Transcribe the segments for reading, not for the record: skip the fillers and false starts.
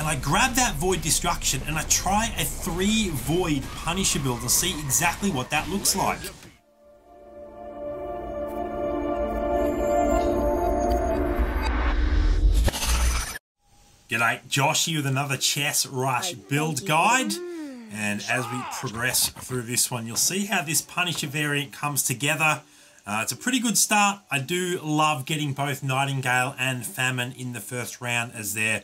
and I grab that Void Destruction and I try a 3 Void Punisher build and see exactly what that looks like. G'day, Josh here with another Chess Rush build guide. And as we progress through this one, you'll see how this Punisher variant comes together. It's a pretty good start. I do love getting both Nightingale and Famine in the first round, as they're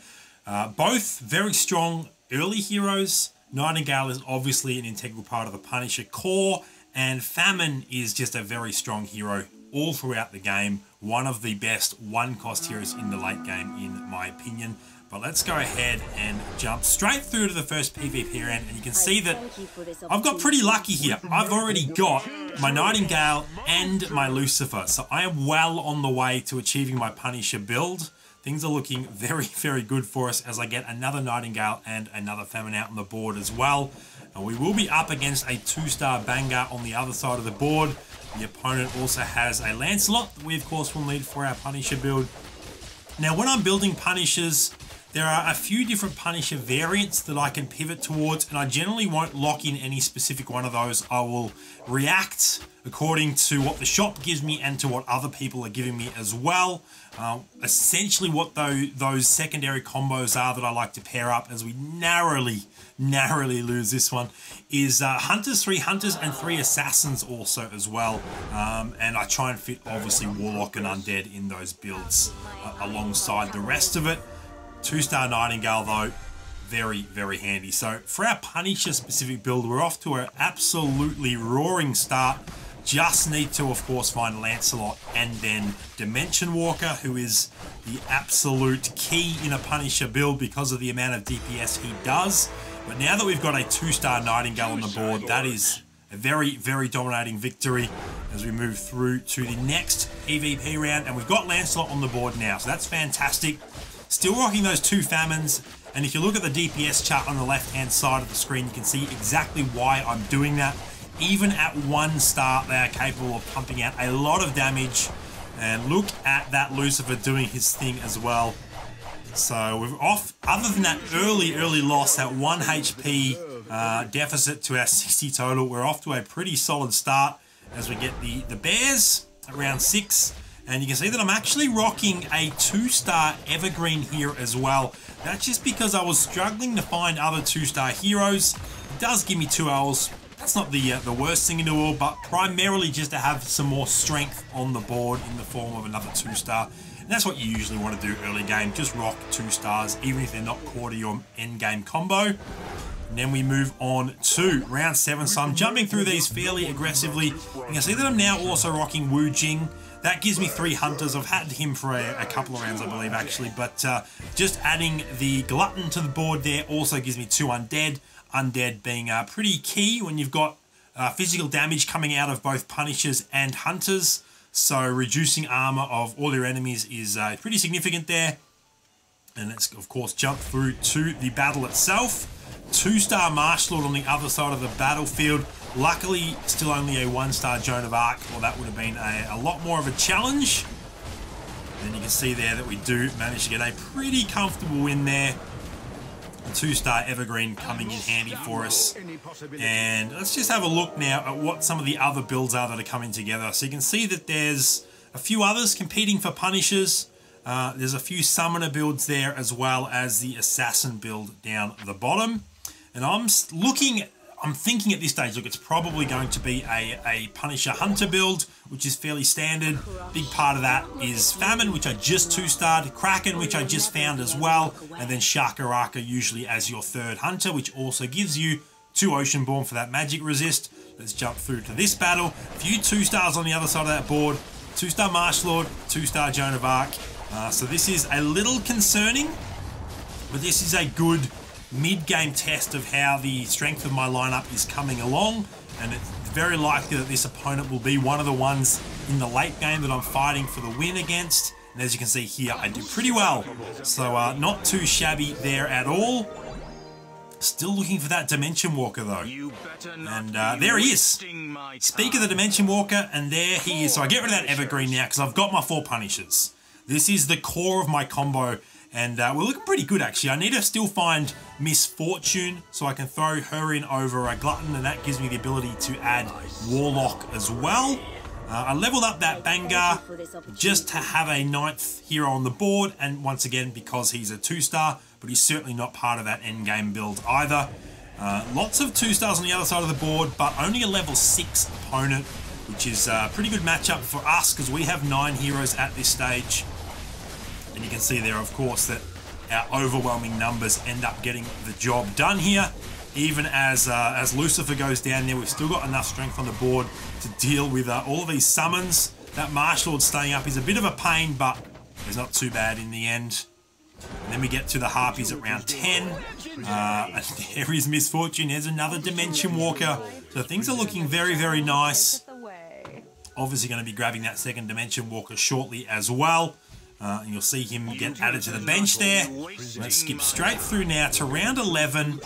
both very strong early heroes. Nightingale is obviously an integral part of the Punisher core, and Famine is just a very strong hero all throughout the game. One of the best one-cost heroes in the late game, in my opinion. But let's go ahead and jump straight through to the first PvP round, and you can see that I've got pretty lucky here. I've already got my Nightingale and my Lucifer, so I am well on the way to achieving my Punisher build. Things are looking very, very good for us as I get another Nightingale and another Famine out on the board as well. And we will be up against a 2-star banger on the other side of the board. The opponent also has a Lancelot that we, of course, will need for our Punisher build. Now, when I'm building Punishers, there are a few different Punisher variants that I can pivot towards, and I generally won't lock in any specific one of those. I will react according to what the shop gives me and to what other people are giving me as well. Essentially what those secondary combos are that I like to pair up, as we narrowly lose this one, is Hunters, 3 Hunters and 3 Assassins also as well. And I try and fit obviously Warlock and Undead in those builds alongside the rest of it. 2-star Nightingale though, very, very handy. So for our Punisher specific build, we're off to an absolutely roaring start. Just need to, of course, find Lancelot and then Dimension Walker, who is the absolute key in a Punisher build because of the amount of DPS he does. But now that we've got a 2-star Nightingale on the board, that is a very, very dominating victory as we move through to the next PvP round. And we've got Lancelot on the board now, so that's fantastic. Still rocking those 2 Famines, and if you look at the DPS chart on the left-hand side of the screen, you can see exactly why I'm doing that. Even at 1 star, they are capable of pumping out a lot of damage, and look at that Lucifer doing his thing as well. So we're off, other than that early loss, that 1 HP deficit to our 60 total, we're off to a pretty solid start as we get the Bears at round 6. And you can see that I'm actually rocking a 2-star Evergreen here as well. That's just because I was struggling to find other 2-star heroes. It does give me 2 L's. That's not the worst thing in the world, but primarily just to have some more strength on the board in the form of another 2-star. And that's what you usually want to do early game. Just rock 2 stars, even if they're not core to your end game combo. And then we move on to round 7. So I'm jumping through these fairly aggressively. You can see that I'm now also rocking Wu Jing. That gives me 3 Hunters. I've had him for a couple of rounds, I believe, actually. But just adding the Glutton to the board there also gives me 2 Undead. Undead being pretty key when you've got physical damage coming out of both Punishers and Hunters. So reducing armor of all your enemies is pretty significant there. And let's, of course, jump through to the battle itself. 2-star Marshallord on the other side of the battlefield. Luckily, still only a 1-star Joan of Arc, or that would have been a lot more of a challenge. And you can see there that we do manage to get a pretty comfortable win there. A 2-star Evergreen coming in handy for us. And let's just have a look now at what some of the other builds are that are coming together. So you can see that there's a few others competing for Punishers. There's a few Summoner builds there, as well as the Assassin build down the bottom. And I'm thinking at this stage, look, it's probably going to be a Punisher Hunter build, which is fairly standard. Big part of that is Famine, which I just 2-starred, Kraken, which I just found as well, and then Shakaraka usually as your 3rd Hunter, which also gives you 2 Oceanborn for that magic resist. Let's jump through to this battle. A few 2-stars on the other side of that board. 2-star Marshallord, 2-star Joan of Arc. So this is a little concerning, but this is a good mid-game test of how the strength of my lineup is coming along, and it's very likely that this opponent will be one of the ones in the late game that I'm fighting for the win against. And as you can see here, I do pretty well, so not too shabby there at all. Still looking for that Dimension Walker though, and there he is. Speak of the Dimension Walker, and there he is. So I get rid of that Evergreen now because I've got my 4 Punishers. This is the core of my combo, And we're looking pretty good, actually. I need to still find Misfortune so I can throw her in over a Glutton, and that gives me the ability to add Warlock as well. I leveled up that Bangar just to have a 9th hero on the board, and once again, because he's a 2-star, but he's certainly not part of that endgame build either. Lots of 2-stars on the other side of the board, but only a level 6 opponent, which is a pretty good matchup for us because we have 9 heroes at this stage. And you can see there, of course, that our overwhelming numbers end up getting the job done here. Even as Lucifer goes down there, we've still got enough strength on the board to deal with all of these summons. That Martial Lord staying up is a bit of a pain, but it's not too bad in the end. And then we get to the Harpies at round 10. And there is Misfortune. There's another Dimension Walker. So things are looking very, very nice. Obviously going to be grabbing that second Dimension Walker shortly as well. And you'll see him get added to the bench there. Let's skip straight through now to round 11.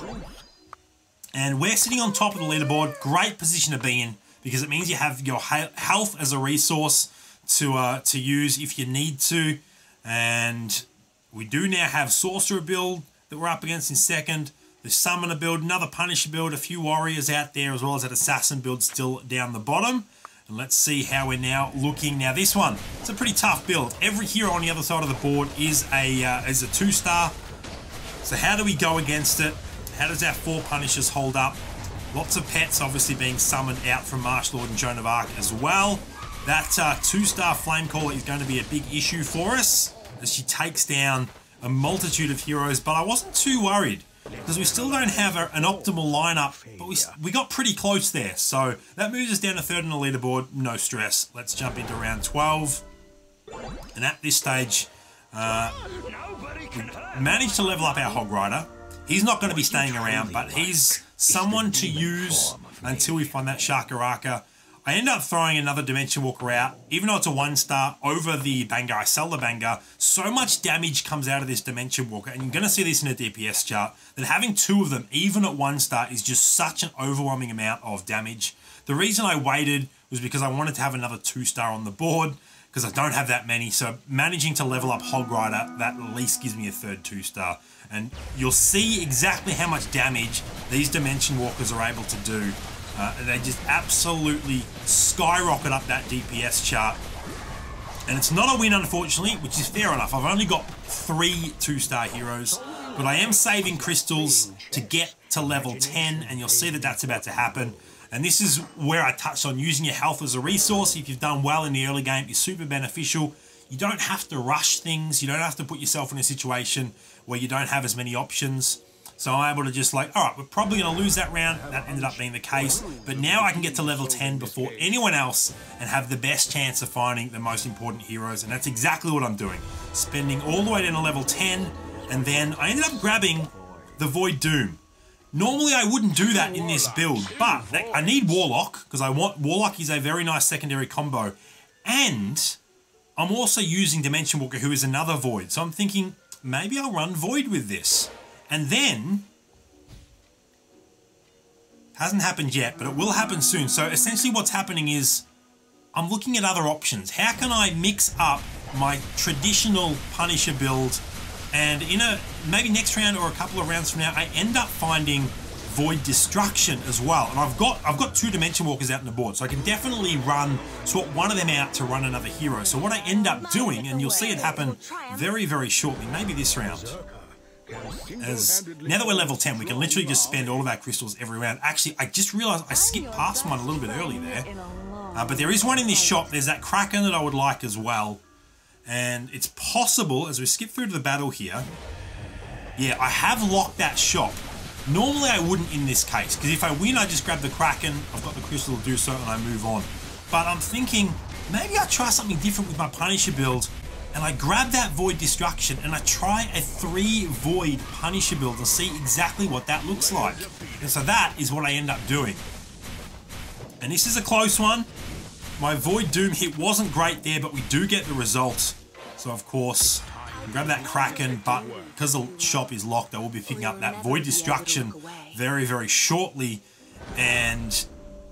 And we're sitting on top of the leaderboard. Great position to be in because it means you have your health as a resource to use if you need to. And we do now have Sorcerer build that we're up against in second. The Summoner build, another Punisher build, a few Warriors out there, as well as that Assassin build still down the bottom. And let's see how we're now looking. Now this one, it's a pretty tough build. Every hero on the other side of the board is a 2-star. So how do we go against it? How does our 4 Punishers hold up? Lots of pets obviously being summoned out from Martial Lord and Joan of Arc as well. That 2-star Flamecaller is going to be a big issue for us as she takes down a multitude of heroes, but I wasn't too worried because we still don't have an optimal lineup, but we got pretty close there. So that moves us down to 3rd on the leaderboard, no stress. Let's jump into round 12. And at this stage, we managed to level up our Hog Rider. He's not going to be staying around, but he's someone to use until we find that Shakaraka. I end up throwing another Dimension Walker out, even though it's a 1-star over the Bangar. I sell the Bangar. So much damage comes out of this Dimension Walker, and you're going to see this in a DPS chart, that having 2 of them, even at 1-star, is just such an overwhelming amount of damage. The reason I waited was because I wanted to have another 2-star on the board, because I don't have that many, so managing to level up Hog Rider, that at least gives me a 3rd 2-star. And you'll see exactly how much damage these Dimension Walkers are able to do. They just absolutely skyrocket up that DPS chart. And it's not a win, unfortunately, which is fair enough. I've only got 3 2-star heroes, but I am saving crystals to get to level 10, and you'll see that that's about to happen. And this is where I touched on using your health as a resource. If you've done well in the early game, it's super beneficial. You don't have to rush things. You don't have to put yourself in a situation where you don't have as many options. So I'm able to just like, all right, we're probably going to lose that round. That ended up being the case. But now I can get to level 10 before anyone else and have the best chance of finding the most important heroes. And that's exactly what I'm doing. Spending all the way down to level 10. And then I ended up grabbing the Void Doom. Normally I wouldn't do that in this build, but I need Warlock because I want Warlock is a very nice secondary combo. And I'm also using Dimension Walker, who is another Void. So I'm thinking maybe I'll run Void with this. And then, hasn't happened yet, but it will happen soon. So essentially what's happening is I'm looking at other options. How can I mix up my traditional Punisher build, and in maybe next round or a couple of rounds from now, I end up finding Void Destruction as well. And I've got 2 Dimension Walkers out on the board, so I can definitely swap one of them out to run another hero. So what I end up doing, and you'll see it happen very, very shortly, maybe this round, now that we're level 10, we can literally just spend all of our crystals every round. Actually, I just realized I skipped past one a little bit early there. But there is one in this shop. There's that Kraken that I would like as well. And it's possible, as we skip through to the battle here, yeah, I have locked that shop. Normally I wouldn't in this case, because if I win, I just grab the Kraken, I've got the crystal to do so, and I move on. But I'm thinking, maybe I'll try something different with my Punisher build, and I grab that Void Destruction, and I try a 3 Void Punisher build and see exactly what that looks like. And so that is what I end up doing. And this is a close one. My Void Doom hit wasn't great there, but we do get the result. So of course, grab that Kraken, but because the shop is locked, I will be picking up that Void Destruction very, very shortly. And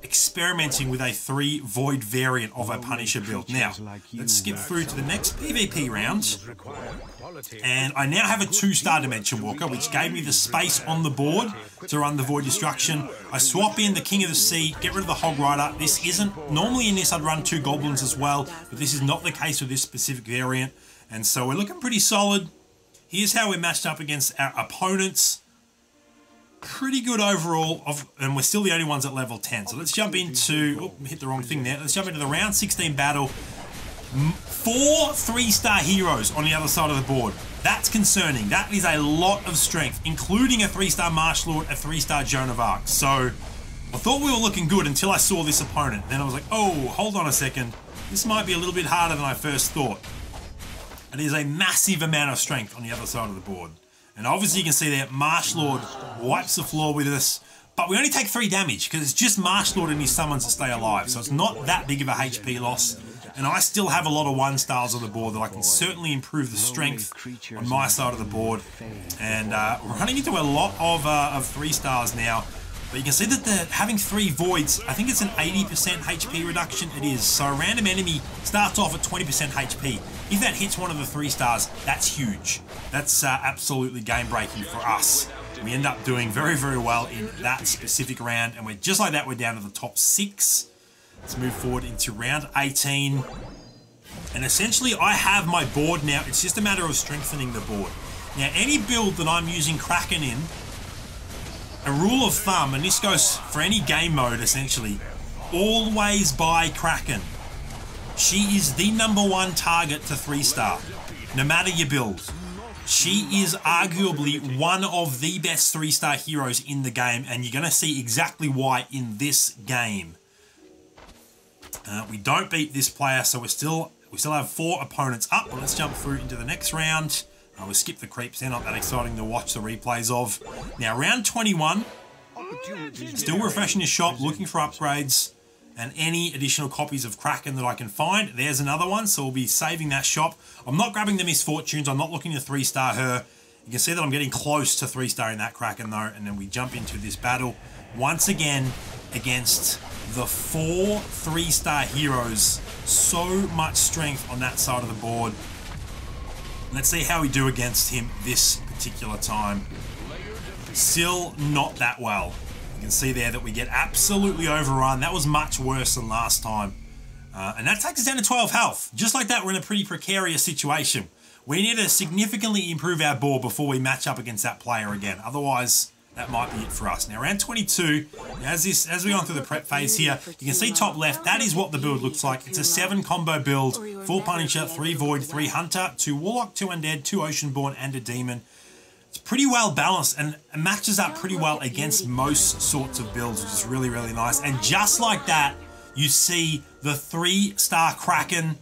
experimenting with a 3 void variant of a Punisher build. Now, let's skip through to the next PvP round. And I now have a 2-star Dimension Walker, which gave me the space on the board to run the Void Destruction. I swap in the King of the Sea, get rid of the Hog Rider. This isn't, normally in this I'd run 2 Goblins as well, but this is not the case with this specific variant. And so we're looking pretty solid. Here's how we're matched up against our opponents. Pretty good overall, and we're still the only ones at level 10. So let's jump into, hit the wrong thing there. Let's jump into the round 16 battle. 4 3-star heroes on the other side of the board. That's concerning. That is a lot of strength, including a 3-star Martial Lord, a 3-star Joan of Arc. So I thought we were looking good until I saw this opponent. Then I was like, oh, hold on a second. This might be a little bit harder than I first thought. It is a massive amount of strength on the other side of the board. And obviously you can see there, Martial Lord wipes the floor with us. But we only take 3 damage because it's just Martial Lord and his summons to stay alive. So it's not that big of a HP loss. And I still have a lot of 1-stars on the board that I can certainly improve the strength on my side of the board. And we're running into a lot of 3-stars now. But you can see that having 3 voids, I think it's an 80% HP reduction. It is. So a random enemy starts off at 20% HP. If that hits one of the 3-stars, that's huge. That's absolutely game-breaking for us. We end up doing very, very well in that specific round. And we're just like that, we're down to the top 6. Let's move forward into round 18. And essentially, I have my board now. It's just a matter of strengthening the board. Now, any build that I'm using Kraken in, a rule of thumb, and this goes for any game mode essentially, always buy Kraken. She is the #1 target to 3-star, no matter your build. She is arguably one of the best 3-star heroes in the game, and you're going to see exactly why in this game. We don't beat this player, so we still have 4 opponents up. But let's jump through into the next round. We'll skip the creeps. They're not that exciting to watch the replays of. Now, round 21. Still refreshing the shop, looking for upgrades and any additional copies of Kraken that I can find. There's another one, so we'll be saving that shop. I'm not grabbing the Misfortunes. I'm not looking to 3-star her. You can see that I'm getting close to 3-starring that Kraken, though. And then we jump into this battle once again against the 4 3-star heroes. So much strength on that side of the board. Let's see how we do against him this particular time. Still not that well. You can see there that we get absolutely overrun. That was much worse than last time. And that takes us down to 12 health. Just like that, we're in a pretty precarious situation. We need to significantly improve our board before we match up against that player again. Otherwise, that might be it for us. Now, round 22, as we go through the prep phase here, you can see top left, that is what the build looks like. It's a 7 combo build, 4 Punisher, 3 Void, 3 Hunter, 2 Warlock, 2 Undead, 2 Oceanborn, and a Demon. It's pretty well balanced and matches up pretty well against most sorts of builds, which is really, really nice. And just like that, you see the 3-star Kraken,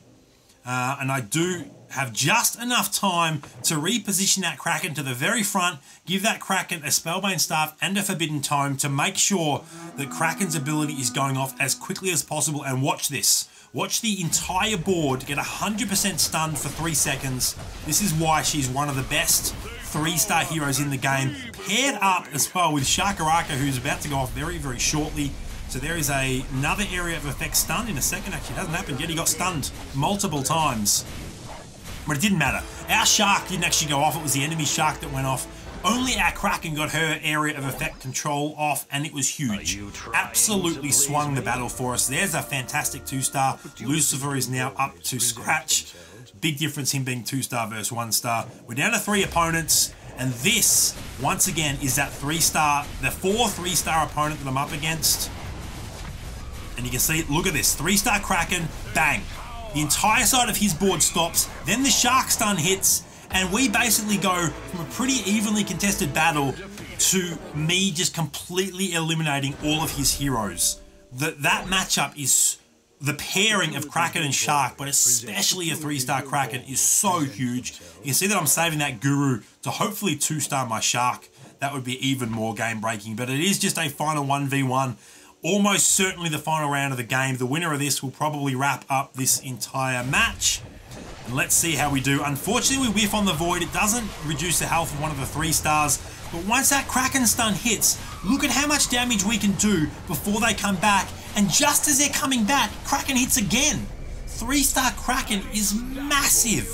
and I do have just enough time to reposition that Kraken to the very front, give that Kraken a Spellbane Staff and a Forbidden Tome to make sure that Kraken's ability is going off as quickly as possible. And watch this. Watch the entire board get 100% stunned for 3 seconds. This is why she's one of the best 3-star heroes in the game. Paired up as well with Shakaraka, who's about to go off very, very shortly. So there is another area of effect stun in a second. Actually, it hasn't happened yet. He got stunned multiple times. But it didn't matter. Our shark didn't actually go off. It was the enemy shark that went off. Only our Kraken got her area of effect control off, and it was huge. Absolutely swung the battle for us. There's a fantastic 2-star. Lucifer is now up to scratch. Big difference him being 2-star versus 1-star. We're down to 3 opponents, and this, once again, is that 3-star, the 4 3-star opponent that I'm up against. And you can see, look at this, 3-star Kraken, bang. The entire side of his board stops, then the shark stun hits, and we basically go from a pretty evenly contested battle to me just completely eliminating all of his heroes. That matchup is, the pairing of Kraken and Shark, but especially a 3-star Kraken, is so huge. You can see that I'm saving that Guru to hopefully 2-star my Shark. That would be even more game-breaking, but it is just a final 1v1. Almost certainly the final round of the game. The winner of this will probably wrap up this entire match. And let's see how we do. Unfortunately, we whiff on the Void. It doesn't reduce the health of one of the 3-stars. But once that Kraken stun hits, look at how much damage we can do before they come back. And just as they're coming back, Kraken hits again. 3-star Kraken is massive.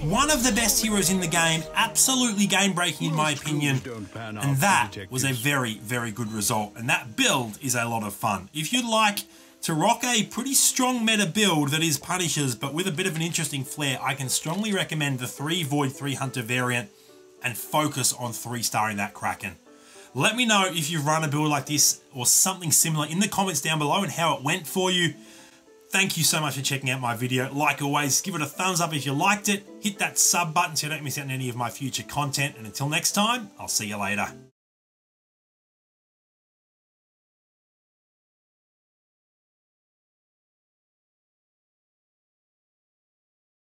One of the best heroes in the game, absolutely game-breaking in my opinion, and that was a very, very good result, and that build is a lot of fun. If you'd like to rock a pretty strong meta build that is Punishers, but with a bit of an interesting flair, I can strongly recommend the 3 Void 3 Hunter variant and focus on 3-starring that Kraken. Let me know if you've run a build like this or something similar in the comments down below and how it went for you. Thank you so much for checking out my video. Like always, give it a thumbs up if you liked it. Hit that sub button so you don't miss out on any of my future content. And until next time, I'll see you later.